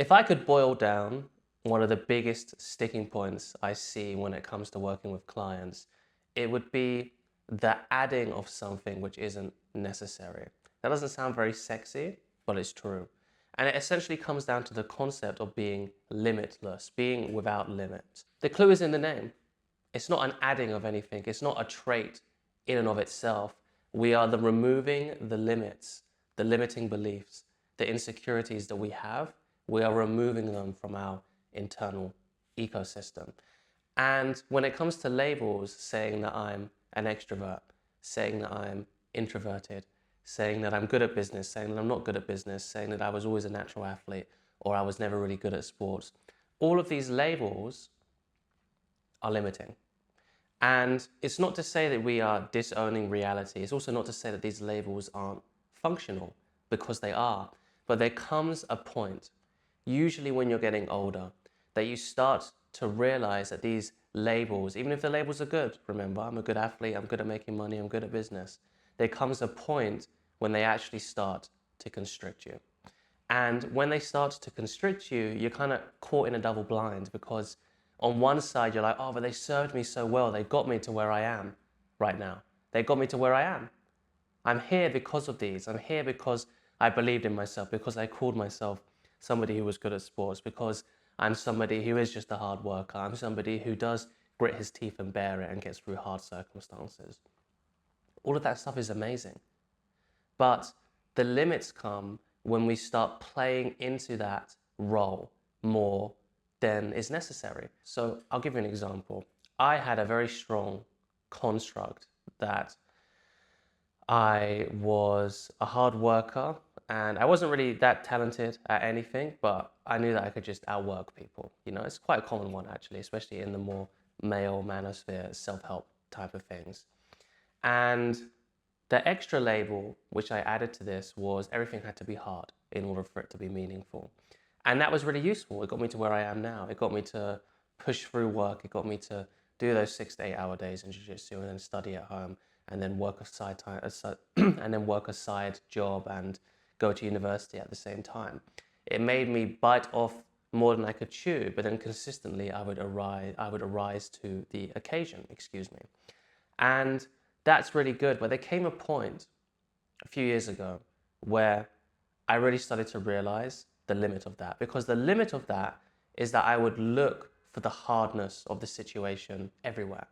If I could boil down one of the biggest sticking points I see when it comes to working with clients, it would be the adding of something which isn't necessary. That doesn't sound very sexy, but it's true. And it essentially comes down to the concept of being limitless, being without limits. The clue is in the name. It's not an adding of anything, it's not a trait in and of itself. We are the removing the limits, the limiting beliefs, the insecurities that we have. We are removing them from our internal ecosystem. And when it comes to labels, saying that I'm an extrovert, saying that I'm introverted, saying that I'm good at business, saying that I'm not good at business, saying that I was always a natural athlete or I was never really good at sports, all of these labels are limiting. And it's not to say that we are disowning reality. It's also not to say that these labels aren't functional, because they are. But there comes a point, usually when you're getting older, that you start to realize that these labels, even if the labels are good, remember, I'm a good athlete, I'm good at making money, I'm good at business, there comes a point when they actually start to constrict you. And when they start to constrict you, you're kind of caught in a double blind, because on one side, you're like, oh, but they served me so well. They got me to where I am right now. They got me to where I am. I'm here because of these. I'm here because I believed in myself, because I called myself somebody who was good at sports, because I'm somebody who is just a hard worker. I'm somebody who does grit his teeth and bear it and gets through hard circumstances. All of that stuff is amazing. But the limits come when we start playing into that role more than is necessary. So I'll give you an example. I had a very strong construct that I was a hard worker and I wasn't really that talented at anything, but I knew that I could just outwork people. You know, it's quite a common one actually, especially in the more male manosphere, self-help type of things. And the extra label, which I added to this, was everything had to be hard in order for it to be meaningful. And that was really useful. It got me to where I am now. It got me to push through work. It got me to do those 6 to 8 hour days in jiu-jitsu and then study at home and then work a side time, and then work a side job and go to university at the same time. It made me bite off more than I could chew, but then consistently I would arise to the occasion, excuse me. And that's really good. But there came a point a few years ago where I really started to realize the limit of that. Because the limit of that is that I would look for the hardness of the situation everywhere.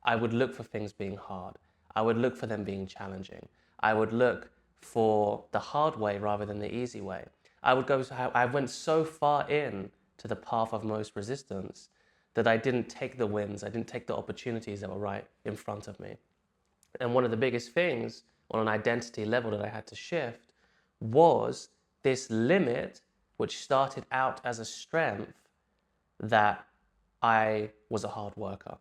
I would look for things being hard. I would look for them being challenging. I would look for the hard way rather than the easy way. I went so far in to the path of most resistance that I didn't take the wins, I didn't take the opportunities that were right in front of me. And one of the biggest things on an identity level that I had to shift was this limit, which started out as a strength, that I was a hard worker.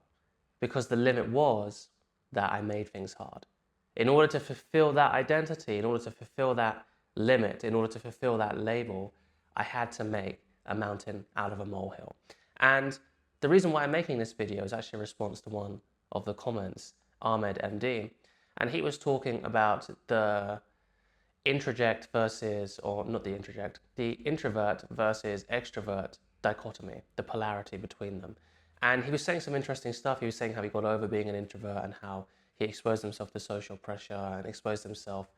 Because the limit was that I made things hard. In order to fulfill that identity, in order to fulfill that limit, in order to fulfill that label, I had to make a mountain out of a molehill. And the reason why I'm making this video is actually a response to one of the comments, Ahmed MD, and he was talking about the introject versus, or not the introject, the introvert versus extrovert dichotomy, the polarity between them. And he was saying some interesting stuff. He was saying how he got over being an introvert and how he exposed himself to social pressure and exposed himself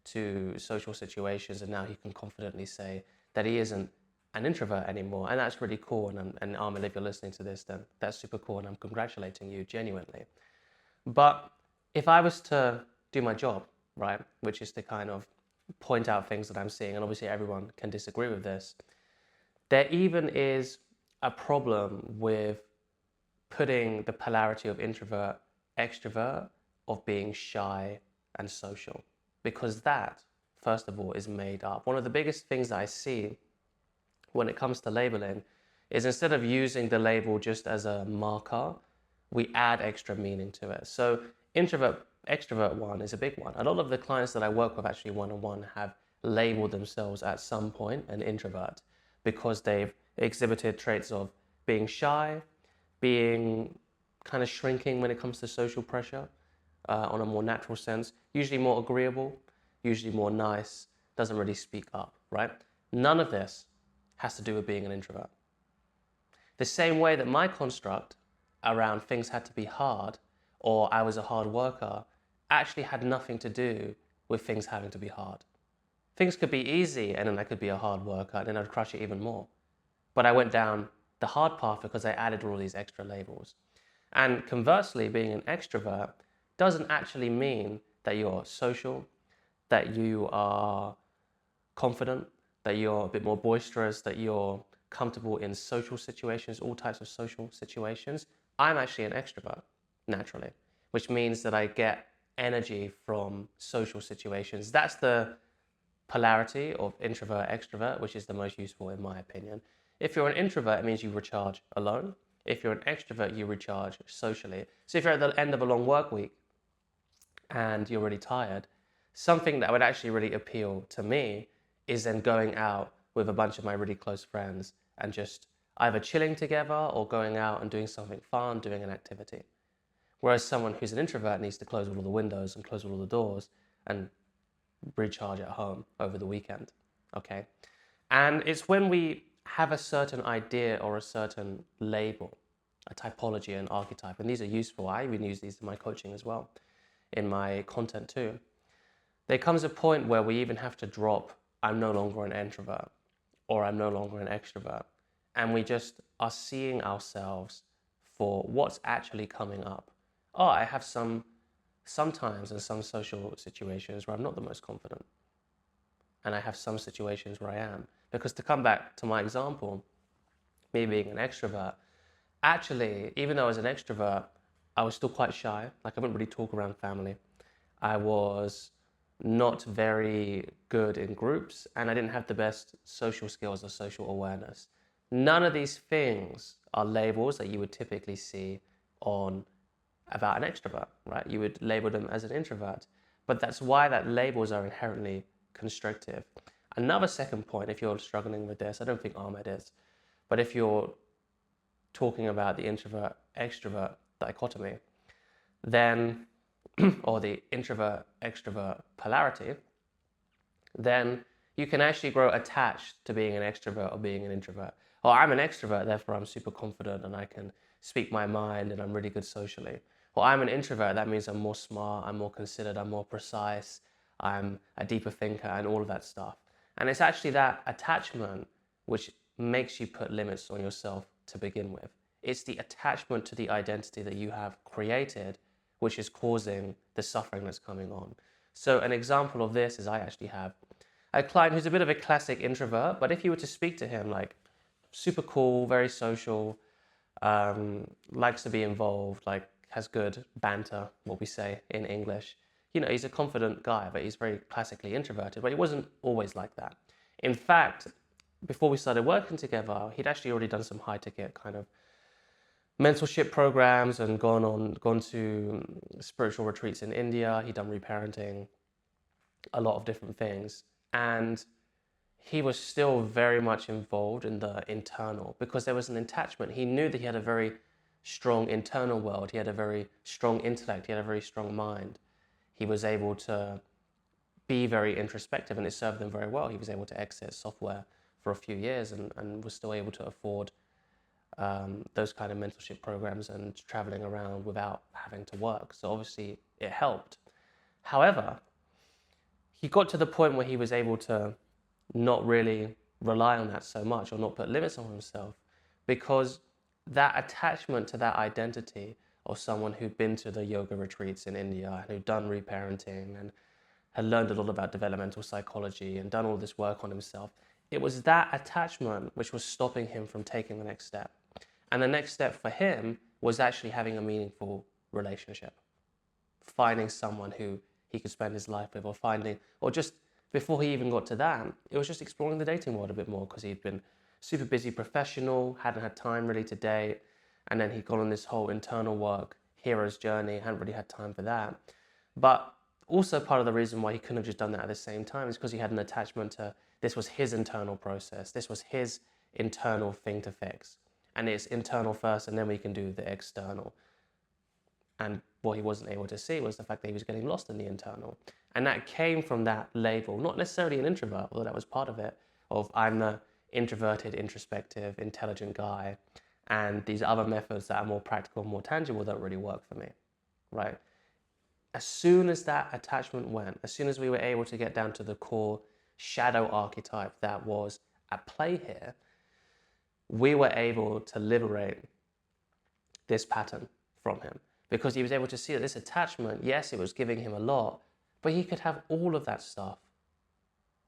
to social situations, and now he can confidently say that he isn't an introvert anymore. And that's really cool. And Ahmed, if you're listening to this, then that's super cool, and I'm congratulating you genuinely. But if I was to do my job, right, which is to kind of point out things that I'm seeing, and obviously everyone can disagree with this, there even is a problem with putting the polarity of introvert, extrovert, of being shy and social. Because that, first of all, is made up. One of the biggest things that I see when it comes to labeling is, instead of using the label just as a marker, we add extra meaning to it. So introvert, extrovert one is a big one. A lot of the clients that I work with actually one-on-one have labeled themselves at some point an introvert because they've exhibited traits of being shy, being kind of shrinking when it comes to social pressure on a more natural sense, usually more agreeable, usually more nice, doesn't really speak up, right? None of this has to do with being an introvert. The same way that my construct around things had to be hard or I was a hard worker actually had nothing to do with things having to be hard. Things could be easy and then I could be a hard worker and then I'd crush it even more. But I went down the hard path because I added all these extra labels. And conversely, being an extrovert doesn't actually mean that you're social, that you are confident, that you're a bit more boisterous, that you're comfortable in social situations, all types of social situations. I'm actually an extrovert, naturally, which means that I get energy from social situations. That's the polarity of introvert, extrovert, which is the most useful in my opinion. If you're an introvert, it means you recharge alone. If you're an extrovert, you recharge socially. So if you're at the end of a long work week and you're really tired, something that would actually really appeal to me is then going out with a bunch of my really close friends and just either chilling together or going out and doing something fun, doing an activity. Whereas someone who's an introvert needs to close all of the windows and close all of the doors and recharge at home over the weekend, okay? And it's when we have a certain idea or a certain label, a typology, an archetype, and these are useful. I even use these in my coaching as well, in my content too. There comes a point where we even have to drop, I'm no longer an introvert or I'm no longer an extrovert. And we just are seeing ourselves for what's actually coming up. Oh, I have sometimes in some social situations where I'm not the most confident. And I have some situations where I am. Because to come back to my example, me being an extrovert, actually, even though I was an extrovert, I was still quite shy. Like I wouldn't really talk around family. I was not very good in groups and I didn't have the best social skills or social awareness. None of these things are labels that you would typically see on about an extrovert, right? You would label them as an introvert, but that's why that labels are inherently constrictive. Another second point, if you're struggling with this, I don't think Ahmed is, but if you're talking about the introvert extrovert dichotomy, then or the introvert extrovert polarity, then you can actually grow attached to being an extrovert or being an introvert. Oh, I'm an extrovert, therefore I'm super confident and I can speak my mind and I'm really good socially. Well, I'm an introvert, that means I'm more smart, I'm more considered, I'm more precise, I'm a deeper thinker and all of that stuff. And it's actually that attachment which makes you put limits on yourself to begin with. It's the attachment to the identity that you have created which is causing the suffering that's coming on. So an example of this is I actually have a client who's a bit of a classic introvert, but if you were to speak to him, like super cool, very social, likes to be involved, like has good banter, what we say in English. You know, he's a confident guy, but he's very classically introverted, but he wasn't always like that. In fact, before we started working together, he'd actually already done some high ticket kind of mentorship programs and gone to spiritual retreats in India. He'd done reparenting, a lot of different things. And he was still very much involved in the internal because there was an attachment. He knew that he had a very strong internal world. He had a very strong intellect. He had a very strong mind. He was able to be very introspective and it served him very well. He was able to exit software for a few years and was still able to afford those kind of mentorship programs and traveling around without having to work. So obviously it helped. However, he got to the point where he was able to not really rely on that so much or not put limits on himself because that attachment to that identity of someone who'd been to the yoga retreats in India and who'd done reparenting and had learned a lot about developmental psychology and done all this work on himself, it was that attachment which was stopping him from taking the next step. And the next step for him was actually having a meaningful relationship, finding someone who he could spend his life with or just before he even got to that, it was just exploring the dating world a bit more because he'd been super busy professional, hadn't had time really to date, and then he'd gone on this whole internal work, hero's journey, hadn't really had time for that. But also part of the reason why he couldn't have just done that at the same time is because he had an attachment to this was his internal process, this was his internal thing to fix. And it's internal first and then we can do the external. And what he wasn't able to see was the fact that he was getting lost in the internal. And that came from that label, not necessarily an introvert, although that was part of it, of I'm the introverted, introspective, intelligent guy, and these other methods that are more practical, more tangible don't really work for me, right? As soon as that attachment went, as soon as we were able to get down to the core shadow archetype that was at play here, we were able to liberate this pattern from him, because he was able to see that this attachment, yes, it was giving him a lot, but he could have all of that stuff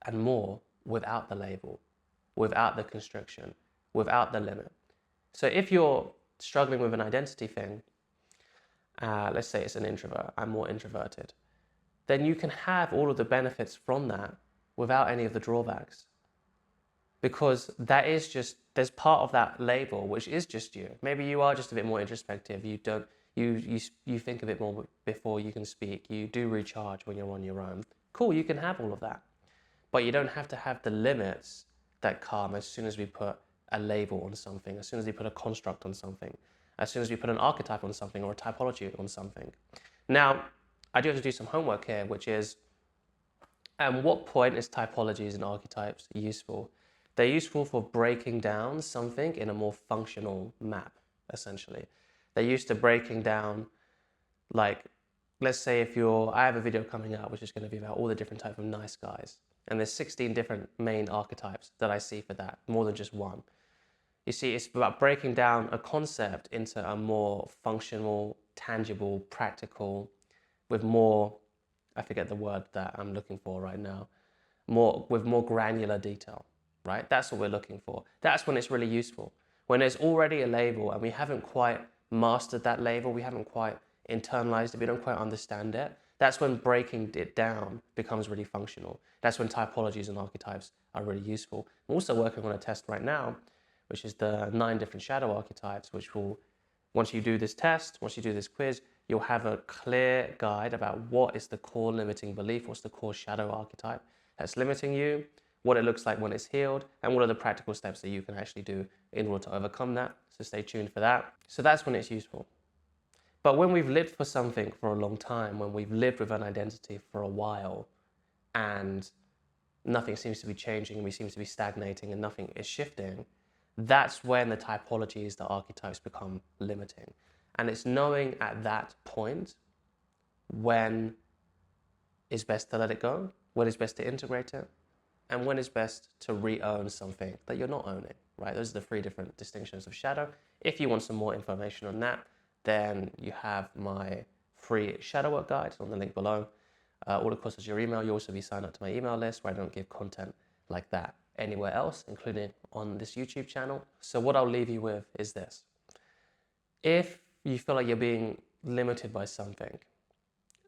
and more without the label, without the constriction, without the limit. So if you're struggling with an identity thing, let's say it's an introvert, I'm more introverted, then you can have all of the benefits from that without any of the drawbacks. Because that is just, there's part of that label which is just you. Maybe you are just a bit more introspective. You think a bit more before you can speak. You do recharge when you're on your own. Cool, you can have all of that. But you don't have to have the limits that come as soon as we put a label on something, as soon as we put a construct on something, as soon as we put an archetype on something or a typology on something. Now, I do have to do some homework here, which is, at what point is typologies and archetypes useful? They're useful for breaking down something in a more functional map, essentially. They're used to breaking down, like, let's say I have a video coming out which is going to be about all the different types of nice guys. And there's 16 different main archetypes that I see for that, more than just one. You see, it's about breaking down a concept into a more functional, tangible, practical, with more, I forget the word that I'm looking for right now, with more granular detail, right? That's what we're looking for. That's when it's really useful. When there's already a label and we haven't quite mastered that label, we haven't quite internalized it, we don't quite understand it, that's when breaking it down becomes really functional. That's when typologies and archetypes are really useful. I'm also working on a test right now, which is the 9 different shadow archetypes, which will, once you do this test, once you do this quiz, you'll have a clear guide about what is the core limiting belief, what's the core shadow archetype that's limiting you, what it looks like when it's healed, and what are the practical steps that you can actually do in order to overcome that. So stay tuned for that. So that's when it's useful. But when we've lived for something for a long time, when we've lived with an identity for a while, and nothing seems to be changing, and we seem to be stagnating, and nothing is shifting, that's when the typologies, the archetypes become limiting. And it's knowing at that point when is best to let it go, when is best to integrate it, and when is best to re-own something that you're not owning, right? Those are the 3 different distinctions of shadow. If you want some more information on that, then you have my free shadow work guide on the link below. All of course is your email. You'll also be signed up to my email list where I don't give content like that anywhere else, including on this YouTube channel. So what I'll leave you with is this. If you feel like you're being limited by something,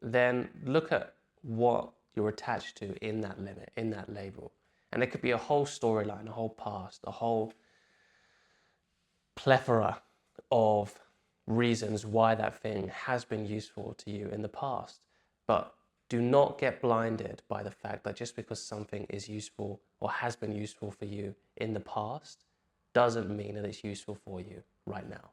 then look at what you're attached to in that limit, in that label. And it could be a whole storyline, a whole past, a whole plethora of reasons why that thing has been useful to you in the past. But do not get blinded by the fact that just because something is useful or has been useful for you in the past doesn't mean that it's useful for you right now.